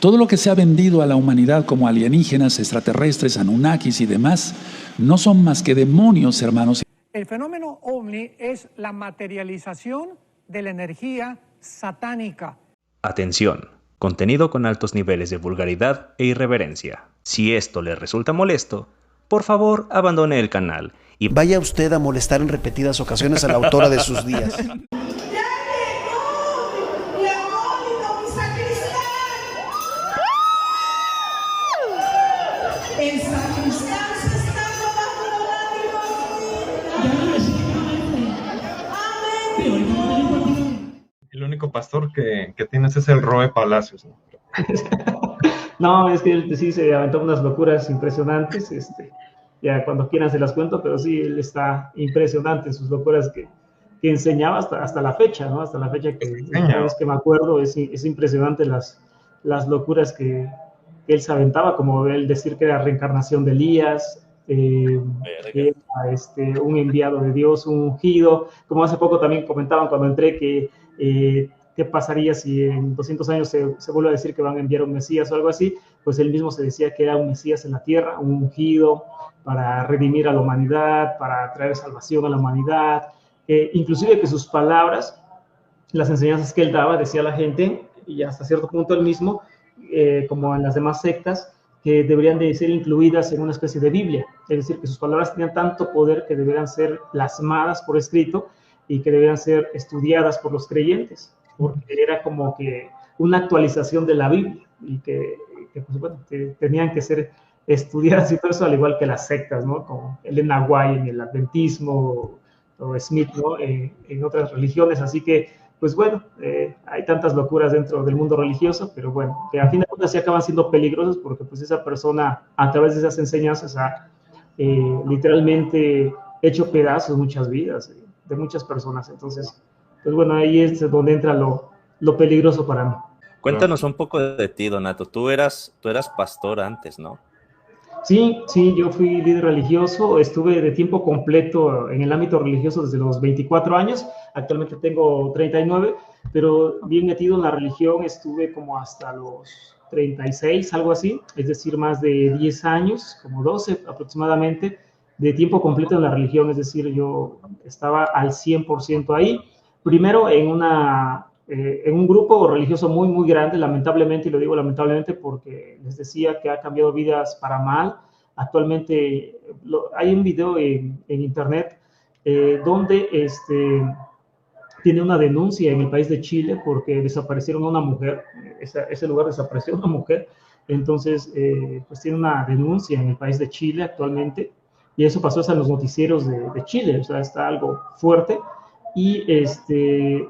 Todo lo que se ha vendido a la humanidad como alienígenas, extraterrestres, anunnakis y demás, no son más que demonios, hermanos. El fenómeno ovni es la materialización de la energía satánica. Atención, contenido con altos niveles de vulgaridad e irreverencia. Si esto le resulta molesto, por favor abandone el canal y vaya usted a molestar en repetidas ocasiones a la autora de sus días. El único pastor que tienes es el Roe Palacios, ¿no? No, es que él sí se aventó unas locuras impresionantes, ya cuando quieran se las cuento, pero sí, él está impresionante en sus locuras que enseñaba hasta la fecha, ¿no? Hasta la fecha que cada vez que me acuerdo es impresionante las locuras que él se aventaba, como él decir que era reencarnación de Elías, que era un enviado de Dios, un ungido, como hace poco también comentaban cuando entré que qué pasaría si en 200 años se vuelve a decir que van a enviar un Mesías o algo así, pues él mismo se decía que era un Mesías en la tierra, un ungido para redimir a la humanidad, para traer salvación a la humanidad, inclusive que sus palabras, las enseñanzas que él daba, decía a la gente, y hasta cierto punto él mismo, como en las demás sectas, que deberían de ser incluidas en una especie de Biblia, es decir, que sus palabras tenían tanto poder que deberían ser plasmadas por escrito y que deberían ser estudiadas por los creyentes, porque era como que una actualización de la Biblia y que pues bueno, que tenían que ser estudiadas y todo eso, al igual que las sectas, ¿no? Como Elena White en el adventismo o Smith, ¿no? En otras religiones, así que pues bueno, hay tantas locuras dentro del mundo religioso, pero bueno, que a fin de cuentas sí acaban siendo peligrosos porque pues esa persona a través de esas enseñanzas ha literalmente hecho pedazos muchas vidas de muchas personas. Entonces, pues bueno, ahí es donde entra lo peligroso para mí. Cuéntanos un poco de ti, Donato. Tú eras pastor antes, ¿no? Sí, yo fui líder religioso, estuve de tiempo completo en el ámbito religioso desde los 24 años, actualmente tengo 39, pero bien metido en la religión estuve como hasta los 36, algo así, es decir, más de 10 años, como 12 aproximadamente, de tiempo completo en la religión, es decir, yo estaba al 100% ahí, primero en un grupo religioso muy, muy grande, lamentablemente, y lo digo lamentablemente porque les decía que ha cambiado vidas para mal. Actualmente hay un video en internet donde tiene una denuncia en el país de Chile porque desaparecieron a una mujer, ese lugar desapareció una mujer, entonces pues tiene una denuncia en el país de Chile actualmente, y eso pasó hasta en los noticieros de Chile, o sea, está algo fuerte. Y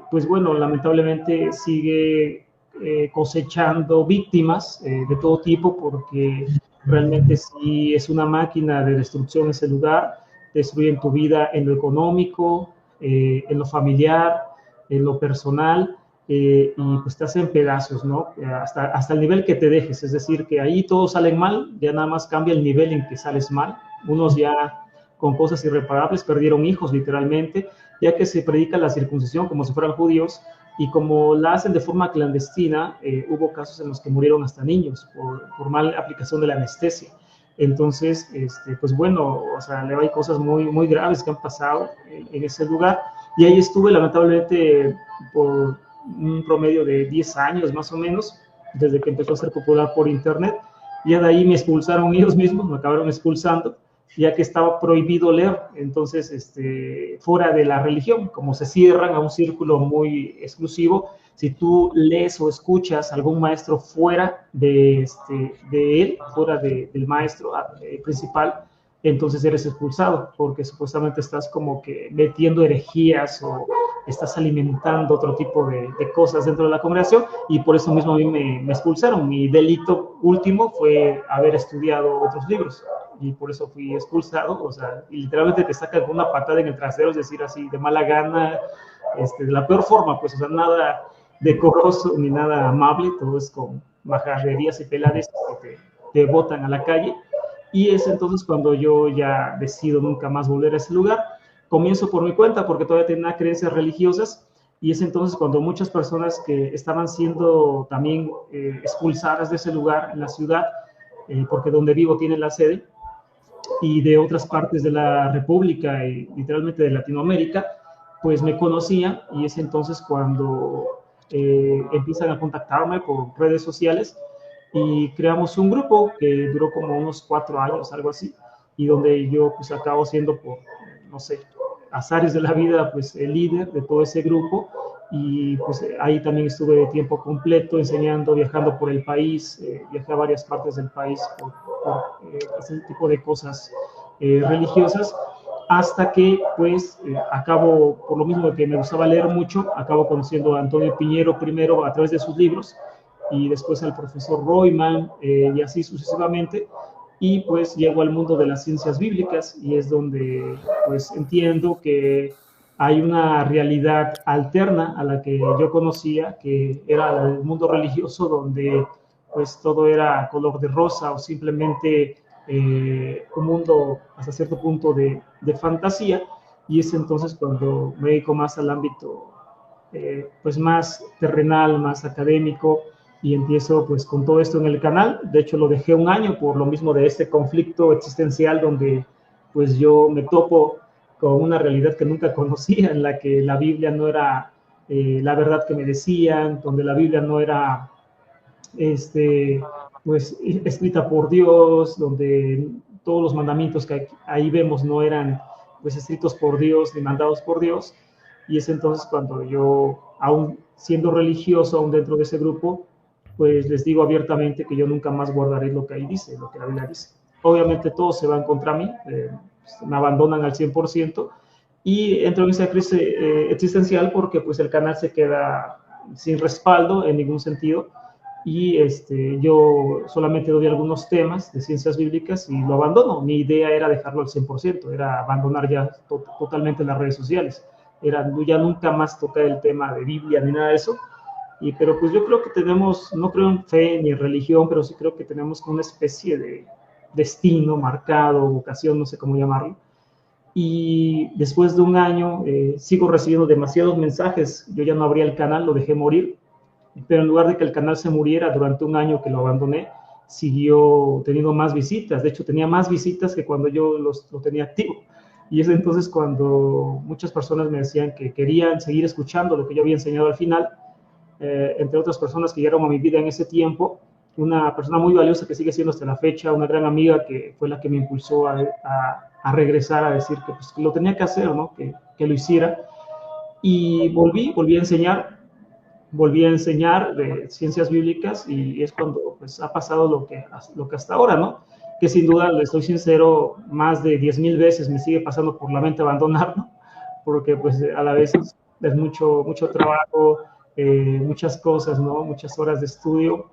pues bueno, lamentablemente sigue cosechando víctimas de todo tipo porque realmente sí es una máquina de destrucción ese lugar, destruyen tu vida en lo económico, en lo familiar, en lo personal, y pues te hacen pedazos, ¿no? Hasta el nivel que te dejes, es decir, que ahí todos salen mal, ya nada más cambia el nivel en que sales mal, unos ya con cosas irreparables perdieron hijos literalmente, ya que se predica la circuncisión como si fueran judíos, y como la hacen de forma clandestina, hubo casos en los que murieron hasta niños por mal aplicación de la anestesia. Entonces, pues bueno, o sea, hay cosas muy, muy graves que han pasado en ese lugar, y ahí estuve lamentablemente por un promedio de 10 años más o menos, desde que empezó a ser popular por internet, y ya de ahí me expulsaron ellos mismos, me acabaron expulsando, ya que estaba prohibido leer, entonces fuera de la religión, como se cierran a un círculo muy exclusivo, si tú lees o escuchas a algún maestro fuera de él, fuera del maestro principal, entonces eres expulsado, porque supuestamente estás como que metiendo herejías o estás alimentando otro tipo de cosas dentro de la congregación, y por eso mismo a mí me expulsaron. Mi delito último fue haber estudiado otros libros, y por eso fui expulsado, o sea, y literalmente te sacan con una patada en el trasero, es decir, así, de mala gana, de la peor forma, pues, o sea, nada decoroso ni nada amable, todo es con majaderías y pelades que te botan a la calle, y es entonces cuando yo ya decido nunca más volver a ese lugar. Comienzo por mi cuenta, porque todavía tenía creencias religiosas, y es entonces cuando muchas personas que estaban siendo también expulsadas de ese lugar en la ciudad, porque donde vivo tiene la sede, y de otras partes de la República y literalmente de Latinoamérica, pues me conocían, y es entonces cuando empiezan a contactarme por redes sociales y creamos un grupo que duró como unos 4 años, algo así, y donde yo pues acabo siendo por, no sé, azares de la vida, pues el líder de todo ese grupo, y pues ahí también estuve de tiempo completo enseñando, viajando por el país, viajé a varias partes del país por ese tipo de cosas religiosas, hasta que pues acabo, por lo mismo que me gustaba leer mucho, acabo conociendo a Antonio Piñero primero a través de sus libros, y después al profesor Royman, y así sucesivamente, y pues llego al mundo de las ciencias bíblicas, y es donde pues entiendo que hay una realidad alterna a la que yo conocía, que era el mundo religioso, donde pues todo era color de rosa o simplemente un mundo hasta cierto punto de fantasía, y es entonces cuando me dedico más al ámbito pues más terrenal, más académico, y empiezo pues con todo esto en el canal. De hecho lo dejé un año por lo mismo de este conflicto existencial, donde pues yo me topo con una realidad que nunca conocía, en la que la Biblia no era la verdad que me decían, donde la Biblia no era pues escrita por Dios, donde todos los mandamientos que ahí vemos no eran pues escritos por Dios ni mandados por Dios. Y es entonces cuando yo, aún siendo religioso, aún dentro de ese grupo, pues les digo abiertamente que yo nunca más guardaré lo que ahí dice, lo que la Biblia dice. Obviamente todos se van contra mí, me abandonan al 100%, y entro en esa crisis existencial porque pues el canal se queda sin respaldo en ningún sentido, y yo solamente doy algunos temas de ciencias bíblicas y lo abandono. Mi idea era dejarlo al 100%, era abandonar ya totalmente las redes sociales, era ya nunca más tocar el tema de Biblia ni nada de eso. Pero pues yo creo que tenemos, no creo en fe ni en religión, pero sí creo que tenemos una especie de destino marcado, vocación, no sé cómo llamarlo. Y después de un año sigo recibiendo demasiados mensajes. Yo ya no abría el canal, lo dejé morir, pero en lugar de que el canal se muriera durante un año que lo abandoné, siguió teniendo más visitas. De hecho, tenía más visitas que cuando yo lo tenía activo. Y es entonces cuando muchas personas me decían que querían seguir escuchando lo que yo había enseñado al final, entre otras personas que llegaron a mi vida en ese tiempo, una persona muy valiosa que sigue siendo hasta la fecha, una gran amiga que fue la que me impulsó a regresar, a decir que, pues, que lo tenía que hacer, ¿no? Que lo hiciera. Y volví a enseñar de ciencias bíblicas, y es cuando pues, ha pasado lo que hasta ahora, ¿no? Que sin duda, le estoy sincero, más de 10,000 veces me sigue pasando por la mente abandonarlo, porque pues a la vez es mucho trabajo, muchas cosas, ¿no? Muchas horas de estudio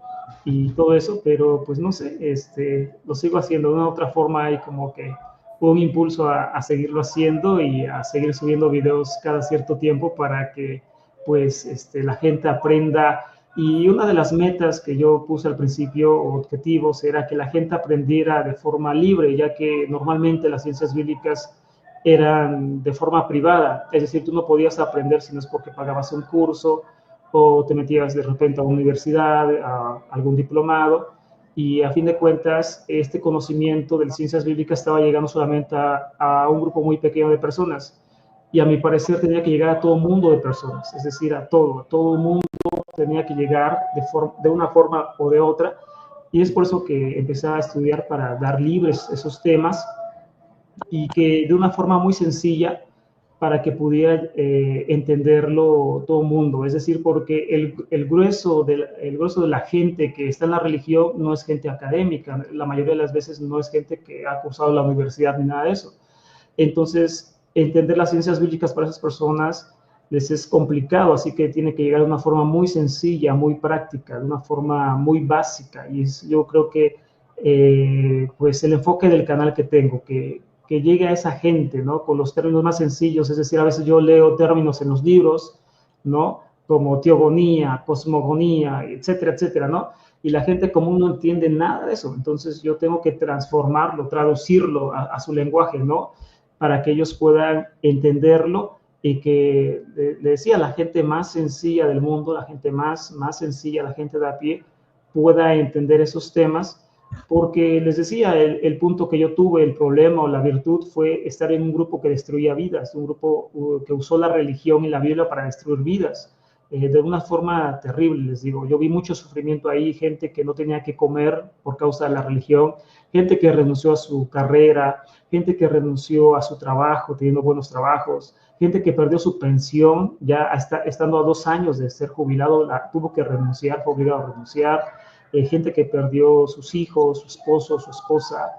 y todo eso, pero pues no sé, lo sigo haciendo de una u otra forma. Hay como que un impulso a seguirlo haciendo y a seguir subiendo videos cada cierto tiempo para que pues la gente aprenda. Y una de las metas que yo puse al principio, o objetivos, era que la gente aprendiera de forma libre, ya que normalmente las ciencias bíblicas eran de forma privada, es decir, tú no podías aprender si no es porque pagabas un curso o te metías de repente a una universidad, a algún diplomado, y a fin de cuentas este conocimiento de las ciencias bíblicas estaba llegando solamente a un grupo muy pequeño de personas, y a mi parecer tenía que llegar a todo mundo de personas, es decir, a todo mundo tenía que llegar de una forma o de otra, y es por eso que empecé a estudiar para dar libres esos temas, y que de una forma muy sencilla para que pudiera entenderlo todo el mundo. Es decir, porque el grueso de la gente que está en la religión no es gente académica, la mayoría de las veces no es gente que ha cursado la universidad ni nada de eso. Entonces, entender las ciencias bíblicas para esas personas les es complicado, así que tiene que llegar de una forma muy sencilla, muy práctica, de una forma muy básica, y yo creo que pues el enfoque del canal que tengo, que llegue a esa gente, ¿no? Con los términos más sencillos. Es decir, a veces yo leo términos en los libros, ¿no? Como teogonía, cosmogonía, etcétera, etcétera, ¿no? Y la gente común no entiende nada de eso. Entonces yo tengo que transformarlo, traducirlo a su lenguaje, ¿no? Para que ellos puedan entenderlo y que le decía a la gente más sencilla del mundo, la gente más sencilla, la gente de a pie, pueda entender esos temas, porque les decía, el punto que yo tuve, el problema o la virtud fue estar en un grupo que destruía vidas, un grupo que usó la religión y la Biblia para destruir vidas, de una forma terrible, les digo. Yo vi mucho sufrimiento ahí, gente que no tenía que comer por causa de la religión, gente que renunció a su carrera, gente que renunció a su trabajo, teniendo buenos trabajos, gente que perdió su pensión, ya estando a 2 años de ser jubilado, tuvo que renunciar, fue obligado a renunciar, gente que perdió sus hijos, su esposo, su esposa.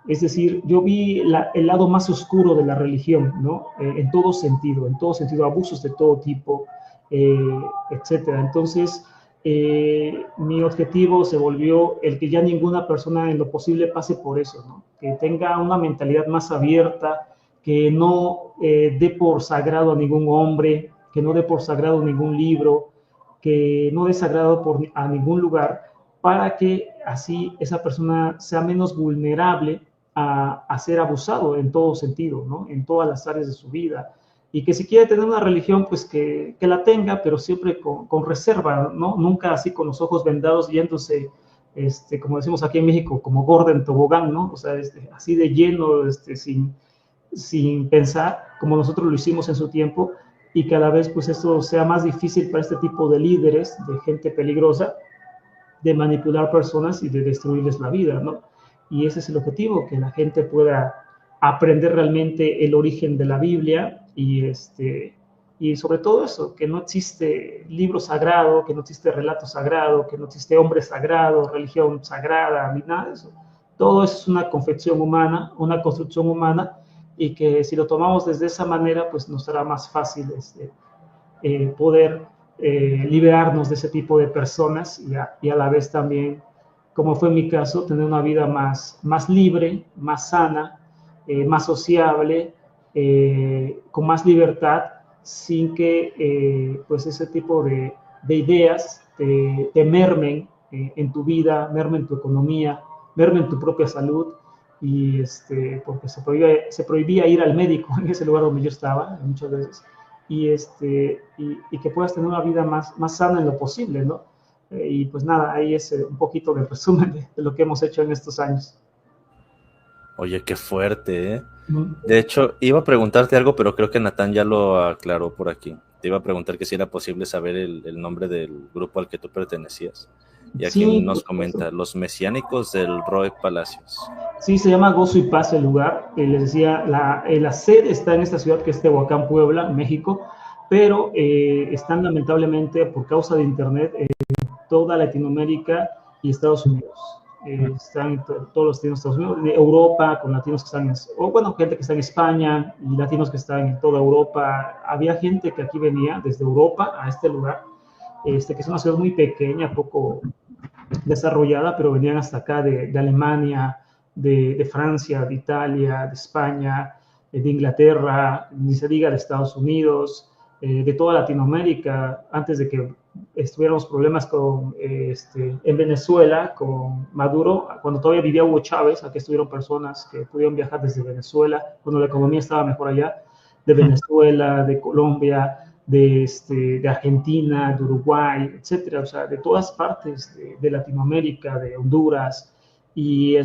Es decir, yo vi el lado más oscuro de la religión, ¿no? En todo sentido, abusos de todo tipo, etcétera. Entonces, mi objetivo se volvió el que ya ninguna persona en lo posible pase por eso, ¿no? Que tenga una mentalidad más abierta, que no dé por sagrado a ningún hombre, que no dé por sagrado ningún libro, que no dé sagrado a ningún lugar, para que así esa persona sea menos vulnerable a ser abusado en todo sentido, ¿no? En todas las áreas de su vida. Y que si quiere tener una religión, pues que la tenga, pero siempre con reserva, ¿no? Nunca así con los ojos vendados, yéndose, como decimos aquí en México, como gorda en tobogán, ¿no? O sea, así de lleno, sin pensar, como nosotros lo hicimos en su tiempo, y cada vez pues esto sea más difícil para este tipo de líderes, de gente peligrosa, de manipular personas y de destruirles la vida, ¿no? Y ese es el objetivo, que la gente pueda aprender realmente el origen de la Biblia y sobre todo eso, que no existe libro sagrado, que no existe relato sagrado, que no existe hombre sagrado, religión sagrada, ni nada de eso. Todo eso es una confección humana, una construcción humana, y que si lo tomamos desde esa manera, pues nos será más fácil poder liberarnos de ese tipo de personas y a la vez también, como fue en mi caso, tener una vida más libre, más sana, más sociable, con más libertad, sin que pues ese tipo de ideas te mermen en tu vida, mermen tu economía, mermen tu propia salud, y porque se prohibía ir al médico en ese lugar donde yo estaba muchas veces, y que puedas tener una vida más sana en lo posible, ¿no? Y pues nada, ahí es un poquito de resumen de lo que hemos hecho en estos años. Oye, qué fuerte, ¿eh? De hecho, iba a preguntarte algo, pero creo que Natán ya lo aclaró por aquí. Te iba a preguntar que si era posible saber el nombre del grupo al que tú pertenecías. Y aquí Sí, nos comenta, los mesiánicos del Roe Palacios. Sí, se llama Gozo y Paz el lugar. Les decía, la sede está en esta ciudad que es Tehuacán, Puebla, México, pero están lamentablemente por causa de internet en toda Latinoamérica y Estados Unidos. Están en todos los latinos de Estados Unidos, de Europa, con latinos que están gente que está en España y latinos que están en toda Europa. Había gente que aquí venía desde Europa a este lugar, que es una ciudad muy pequeña, poco desarrollada, pero venían hasta acá de Alemania, de Francia, de Italia, de España, de Inglaterra, ni se diga de Estados Unidos, de toda Latinoamérica, antes de que tuviéramos problemas en Venezuela con Maduro, cuando todavía vivía Hugo Chávez, aquí estuvieron personas que pudieron viajar desde Venezuela, cuando la economía estaba mejor allá, de Venezuela, de Colombia, de Argentina, de Uruguay, etcétera, o sea, de todas partes de Latinoamérica, de Honduras, y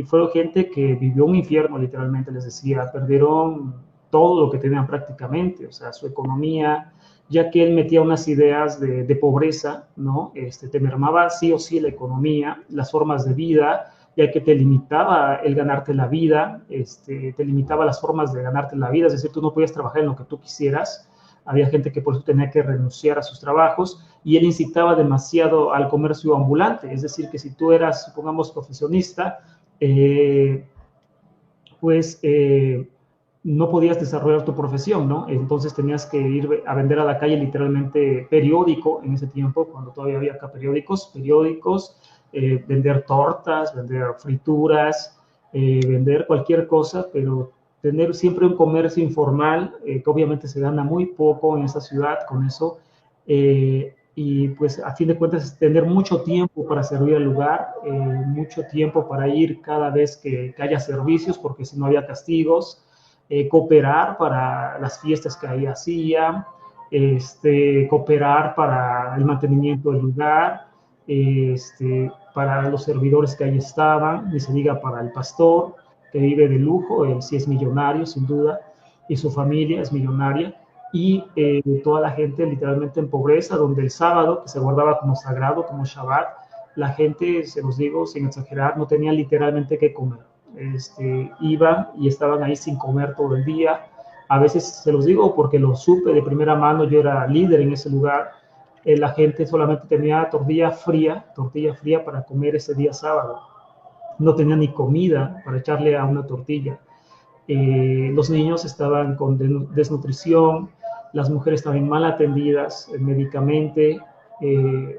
fueron gente que vivió un infierno, literalmente, les decía, perdieron todo lo que tenían prácticamente, o sea, su economía, ya que él metía unas ideas de pobreza, ¿no? Te mermaba sí o sí la economía, las formas de vida, ya que te limitaba el ganarte la vida, te limitaba las formas de ganarte la vida, es decir, tú no podías trabajar en lo que tú quisieras. Había gente que por eso tenía que renunciar a sus trabajos, y él incitaba demasiado al comercio ambulante, es decir, que si tú eras, supongamos, profesionista, no podías desarrollar tu profesión, ¿no? Entonces tenías que ir a vender a la calle literalmente periódico en ese tiempo, cuando todavía había acá periódicos, vender tortas, vender frituras, vender cualquier cosa, pero tener siempre un comercio informal, que obviamente se gana muy poco en esa ciudad con eso, y pues a fin de cuentas tener mucho tiempo para servir al lugar, mucho tiempo para ir cada vez que haya servicios, porque si no había castigos, cooperar para las fiestas que ahí hacían, cooperar para el mantenimiento del lugar, para los servidores que ahí estaban, ni se diga para el pastor, que vive de lujo, él sí es millonario, sin duda, y su familia es millonaria, y toda la gente literalmente en pobreza, donde el sábado, que se guardaba como sagrado, como Shabbat, la gente, se los digo sin exagerar, no tenía literalmente qué comer. Iban y estaban ahí sin comer todo el día. A veces se los digo porque lo supe de primera mano, yo era líder en ese lugar. La gente solamente tenía tortilla fría para comer ese día sábado. No tenía ni comida para echarle a una tortilla. Los niños estaban con desnutrición, las mujeres estaban mal atendidas médicamente.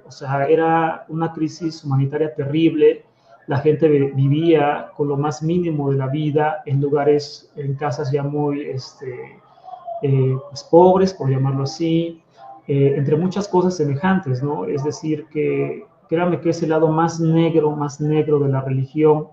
O sea, era una crisis humanitaria terrible. La gente vivía con lo más mínimo de la vida en lugares, en casas ya muy pues pobres, por llamarlo así, entre muchas cosas semejantes, ¿no? Es decir, que créanme que es el lado más negro de la religión,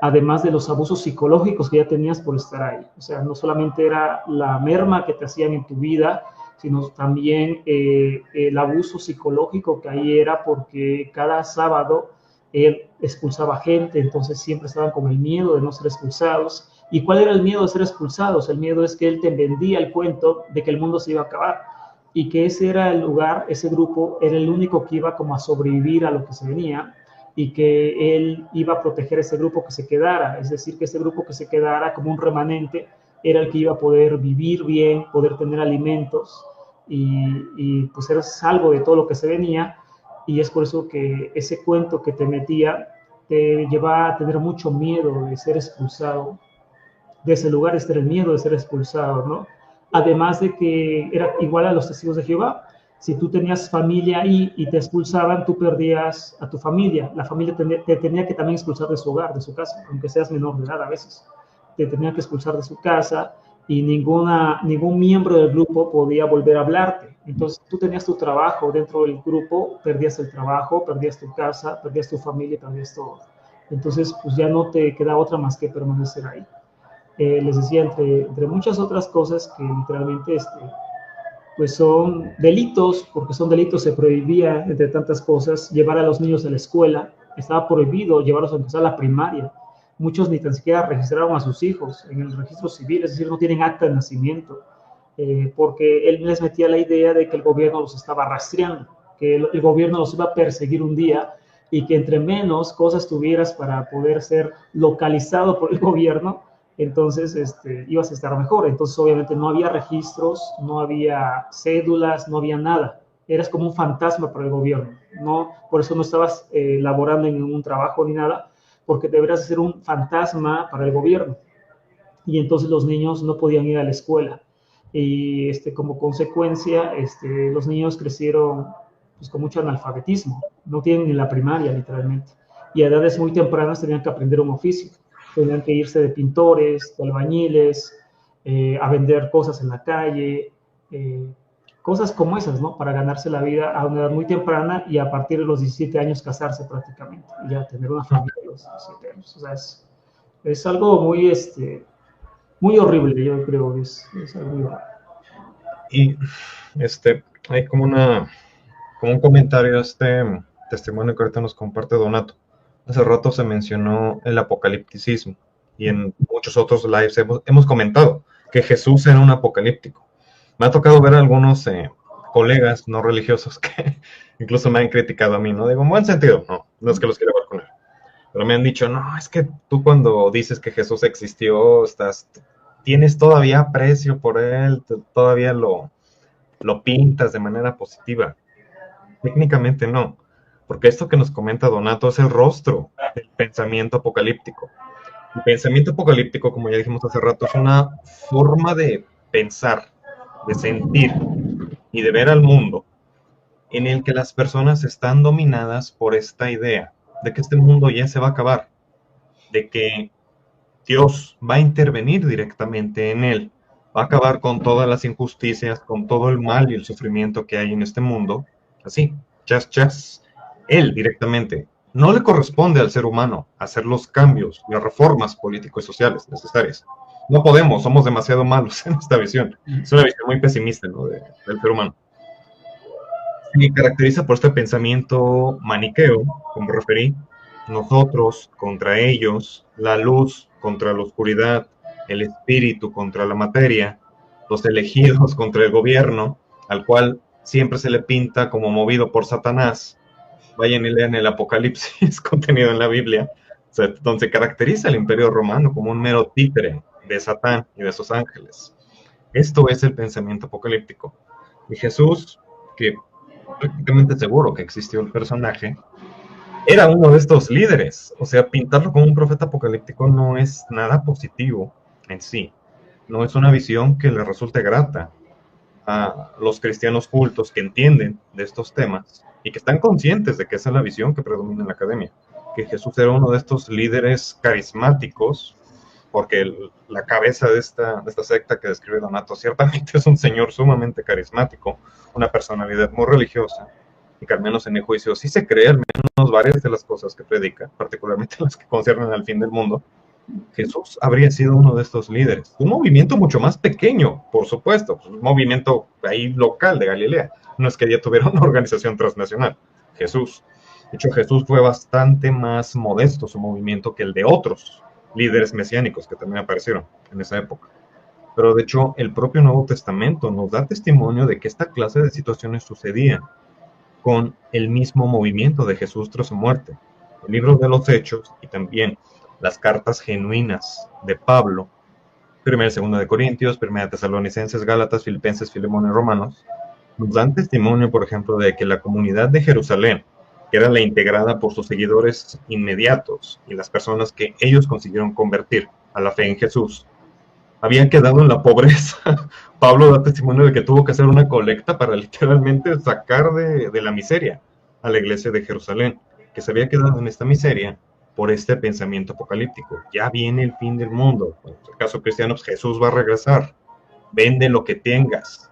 además de los abusos psicológicos que ya tenías por estar ahí. O sea, no solamente era la merma que te hacían en tu vida, sino también el abuso psicológico que ahí era, porque cada sábado él expulsaba gente, entonces siempre estaban con el miedo de no ser expulsados. ¿Y cuál era el miedo de ser expulsados? El miedo es que él te vendía el cuento de que el mundo se iba a acabar y que ese era el lugar, ese grupo era el único que iba como a sobrevivir a lo que se venía, y que él iba a proteger a ese grupo que se quedara, es decir, que ese grupo que se quedara como un remanente era el que iba a poder vivir bien, poder tener alimentos y pues ser salvo de todo lo que se venía. Y es por eso que ese cuento que te metía te lleva a tener mucho miedo de ser expulsado de ese lugar, el miedo de ser expulsado, ¿no? Además de que era igual a los testigos de Jehová. Si tú tenías familia ahí y te expulsaban, tú perdías a tu familia. La familia te tenía que también expulsar de su hogar, de su casa, aunque seas menor de edad a veces. Te tenía que expulsar de su casa y ningún miembro del grupo podía volver a hablarte. Entonces tú tenías tu trabajo dentro del grupo, perdías el trabajo, perdías tu casa, perdías tu familia, perdías todo. Entonces pues ya no te queda otra más que permanecer ahí. Les decía, entre muchas otras cosas que literalmente pues son delitos, porque son delitos, se prohibía, entre tantas cosas, llevar a los niños a la escuela. Estaba prohibido llevarlos a empezar la primaria. Muchos ni tan siquiera registraron a sus hijos en el registro civil, es decir, no tienen acta de nacimiento, porque él les metía la idea de que el gobierno los estaba rastreando, que el gobierno los iba a perseguir un día, y que entre menos cosas tuvieras para poder ser localizado por el gobierno, entonces ibas a estar mejor. Entonces obviamente no había registros, no había cédulas, no había nada. Eras como un fantasma para el gobierno, ¿no? Por eso no estabas laborando en ningún trabajo ni nada, porque deberías ser un fantasma para el gobierno. Y entonces los niños no podían ir a la escuela. Y como consecuencia, los niños crecieron pues, con mucho analfabetismo. No tienen ni la primaria, literalmente. Y a edades muy tempranas tenían que aprender un oficio. Tenían que irse de pintores, de albañiles, a vender cosas en la calle, cosas como esas, ¿no? Para ganarse la vida a una edad muy temprana, y a partir de los 17 años casarse prácticamente, y ya tener una familia a los 17 años. O sea, es algo muy, muy horrible, yo creo, es algo muy horrible. Y hay como un comentario a este testimonio que ahorita nos comparte Donato. Hace rato se mencionó el apocalipticismo, y en muchos otros lives hemos comentado que Jesús era un apocalíptico. Me ha tocado ver a algunos colegas no religiosos que incluso me han criticado a mí, ¿no? Digo, en buen sentido, no es que los quiera ver con él, pero me han dicho, no, es que tú cuando dices que Jesús existió, tienes todavía aprecio por él, todavía lo pintas de manera positiva. Técnicamente no. Porque esto que nos comenta Donato es el rostro del pensamiento apocalíptico. El pensamiento apocalíptico, como ya dijimos hace rato, es una forma de pensar, de sentir y de ver al mundo en el que las personas están dominadas por esta idea de que este mundo ya se va a acabar, de que Dios va a intervenir directamente en él, va a acabar con todas las injusticias, con todo el mal y el sufrimiento que hay en este mundo, así, chas. Él directamente. No le corresponde al ser humano hacer los cambios, las reformas políticos y sociales necesarias. no podemos, somos demasiado malos en esta visión. Es una visión muy pesimista, ¿no? Del ser humano. Se caracteriza por este pensamiento maniqueo, como referí, nosotros contra ellos, la luz contra la oscuridad, el espíritu contra la materia, los elegidos contra el gobierno, al cual siempre se le pinta como movido por Satanás. Vayan y lean el Apocalipsis contenido en la Biblia, donde se caracteriza el Imperio Romano como un mero títere de Satán y de sus ángeles. Esto es el pensamiento apocalíptico. Y Jesús, que prácticamente seguro que existió el personaje, era uno de estos líderes. O sea, pintarlo como un profeta apocalíptico no es nada positivo en sí. No es una visión que le resulte grata a los cristianos cultos que entienden de estos temas y que están conscientes de que esa es la visión que predomina en la academia, que Jesús era uno de estos líderes carismáticos, porque la cabeza de esta secta que describe Donato ciertamente es un señor sumamente carismático, una personalidad muy religiosa, y que al menos en el juicio sí se cree al menos varias de las cosas que predica, particularmente las que conciernen al fin del mundo. Jesús habría sido uno de estos líderes. Un movimiento mucho más pequeño, por supuesto, un movimiento ahí local de Galilea. No es que ella tuviera una organización transnacional. Jesús. De hecho, Jesús fue bastante más modesto su movimiento que el de otros líderes mesiánicos que también aparecieron en esa época. Pero de hecho, el propio Nuevo Testamento nos da testimonio de que esta clase de situaciones sucedían con el mismo movimiento de Jesús tras su muerte. El libro de los Hechos y también las cartas genuinas de Pablo, primera y segunda de Corintios, primera de Tesalonicenses, Gálatas, Filipenses, Filemón y Romanos, nos dan testimonio, por ejemplo, de que la comunidad de Jerusalén, que era la integrada por sus seguidores inmediatos y las personas que ellos consiguieron convertir a la fe en Jesús, habían quedado en la pobreza. Pablo da testimonio de que tuvo que hacer una colecta para literalmente sacar de la miseria a la iglesia de Jerusalén, que se había quedado en esta miseria por este pensamiento apocalíptico. Ya viene el fin del mundo. En el caso cristiano, Jesús va a regresar. Vende lo que tengas.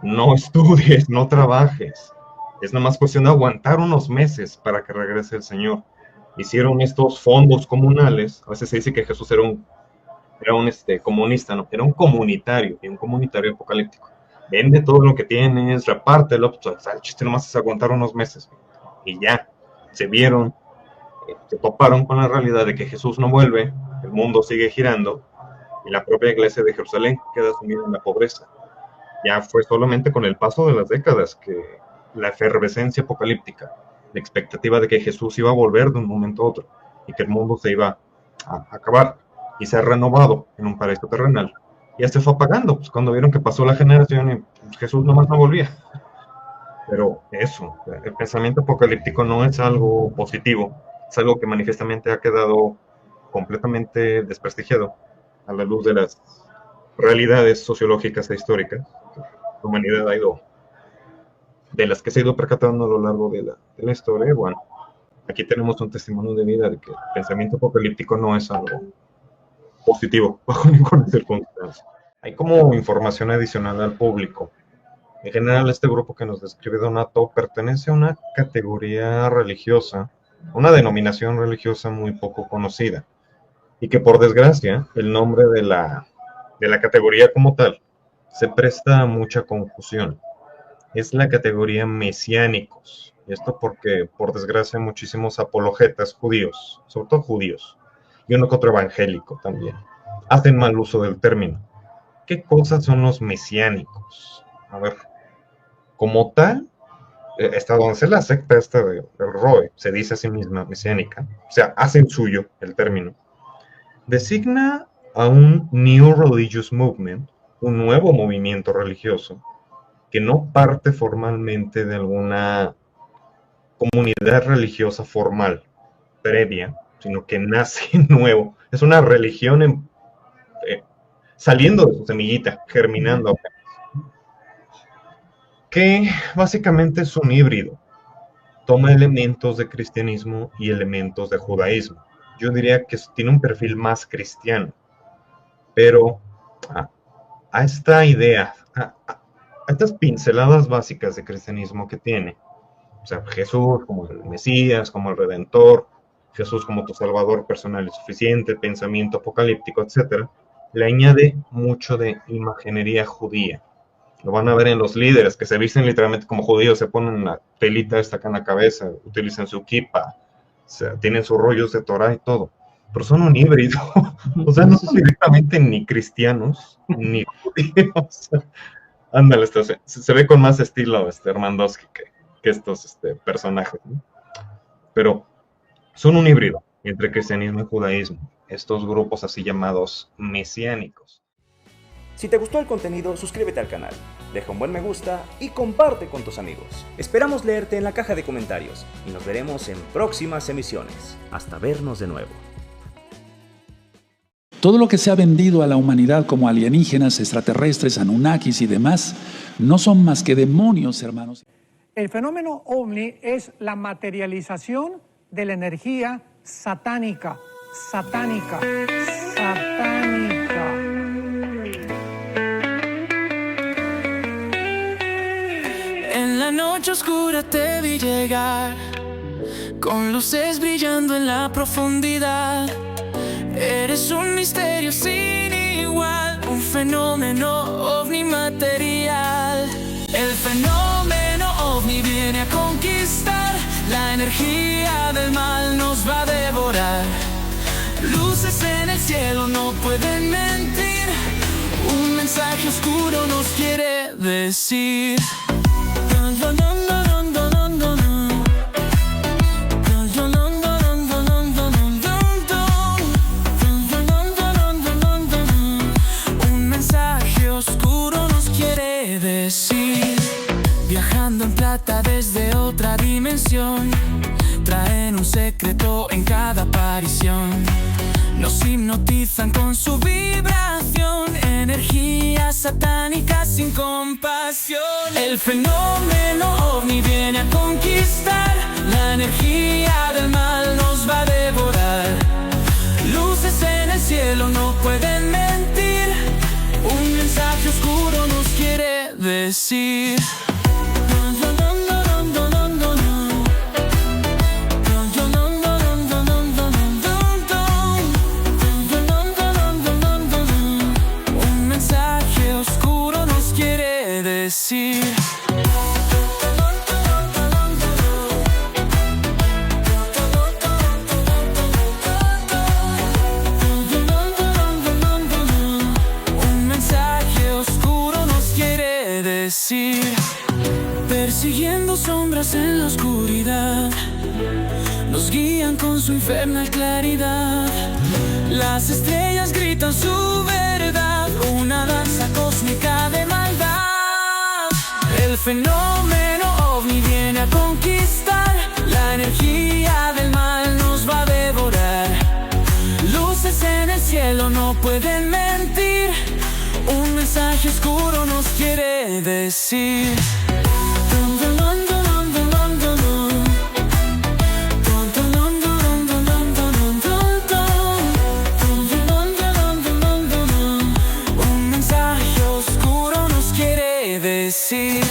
No estudies, no trabajes. Es nada más cuestión de aguantar unos meses para que regrese el Señor. Hicieron estos fondos comunales. A veces se dice que Jesús era un comunista, no, era un comunitario, y un comunitario apocalíptico. Vende todo lo que tienes, repártelo, pues, el chiste nomás es aguantar unos meses. Y ya, se vieron, se toparon con la realidad de que Jesús no vuelve, el mundo sigue girando, y la propia iglesia de Jerusalén queda sumida en la pobreza. Ya fue solamente con el paso de las décadas que la efervescencia apocalíptica, la expectativa de que Jesús iba a volver de un momento a otro, y que el mundo se iba a acabar, y se ha renovado en un paraíso terrenal. Ya se fue apagando, pues cuando vieron que pasó la generación y pues, Jesús nomás no volvía. Pero eso, el pensamiento apocalíptico no es algo positivo, es algo que manifiestamente ha quedado completamente desprestigiado a la luz de las realidades sociológicas e históricas que la humanidad ha ido, de las que se ha ido percatando a lo largo de la historia. Bueno, aquí tenemos un testimonio de vida de que el pensamiento apocalíptico no es algo positivo bajo ninguna circunstancia. Hay como información adicional al público. En general, este grupo que nos describe Donato pertenece a una categoría religiosa, una denominación religiosa muy poco conocida, y que por desgracia el nombre de la categoría como tal se presta a mucha confusión. Es la categoría mesiánicos. Esto porque, por desgracia, muchísimos apologetas judíos, sobre todo judíos, y uno que otro evangélico también, hacen mal uso del término. ¿Qué cosas son los mesiánicos? A ver, como tal, hasta donde se la secta esta del Roe, se dice a sí misma mesiánica, o sea, hacen suyo el término, designa a un New Religious Movement, un nuevo movimiento religioso, que no parte formalmente de alguna comunidad religiosa formal previa, sino que nace nuevo. Es una religión saliendo de su semillita, germinando apenas. Que básicamente es un híbrido. Toma elementos de cristianismo y elementos de judaísmo. Yo diría que tiene un perfil más cristiano. Pero a esta idea, a estas pinceladas básicas de cristianismo que tiene, o sea, Jesús como el Mesías, como el Redentor, Jesús como tu Salvador personal y suficiente, pensamiento apocalíptico, etc., le añade mucho de imaginería judía. Lo van a ver en los líderes, que se visten literalmente como judíos, se ponen una telita esta acá en la cabeza, utilizan su kippah, o sea, tienen sus rollos de Torah y todo. Pero son un híbrido. O sea, no son directamente ni cristianos, ni judíos. Ándale, se ve con más estilo Armandowski que estos personajes, ¿no? Pero son un híbrido entre cristianismo y judaísmo, estos grupos así llamados mesiánicos. Si te gustó el contenido, suscríbete al canal, deja un buen me gusta y comparte con tus amigos. Esperamos leerte en la caja de comentarios y nos veremos en próximas emisiones. Hasta vernos de nuevo. Todo lo que se ha vendido a la humanidad como alienígenas, extraterrestres, anunnakis y demás, no son más que demonios, hermanos. El fenómeno ovni es la materialización de la energía satánica. En la noche oscura te vi llegar, con luces brillando en la profundidad. Eres un misterio sin igual, un fenómeno ovni material. El fenómeno ovni viene a conquistar, la energía del mal nos va a devorar. Luces en el cielo no pueden mentir, un mensaje oscuro nos quiere decir. Un mensaje oscuro nos quiere decir. Viajando en plata desde otra dimensión, traen un secreto en cada aparición. Nos hipnotizan con su vibración, energía satánica sin compasión. El fenómeno ovni viene a conquistar, la energía del mal nos va a devorar. Luces en el cielo no pueden mentir, un mensaje oscuro nos quiere decir. Un mensaje oscuro nos quiere decir. Persiguiendo sombras en la oscuridad, nos guían con su infernal claridad. Las estrellas gritan su verdad, una danza cósmica de maldad. El fenómeno ovni viene a conquistar, la energía del mal nos va a devorar. Luces en el cielo no pueden mentir, un mensaje oscuro nos quiere decir. Un mensaje oscuro nos quiere decir.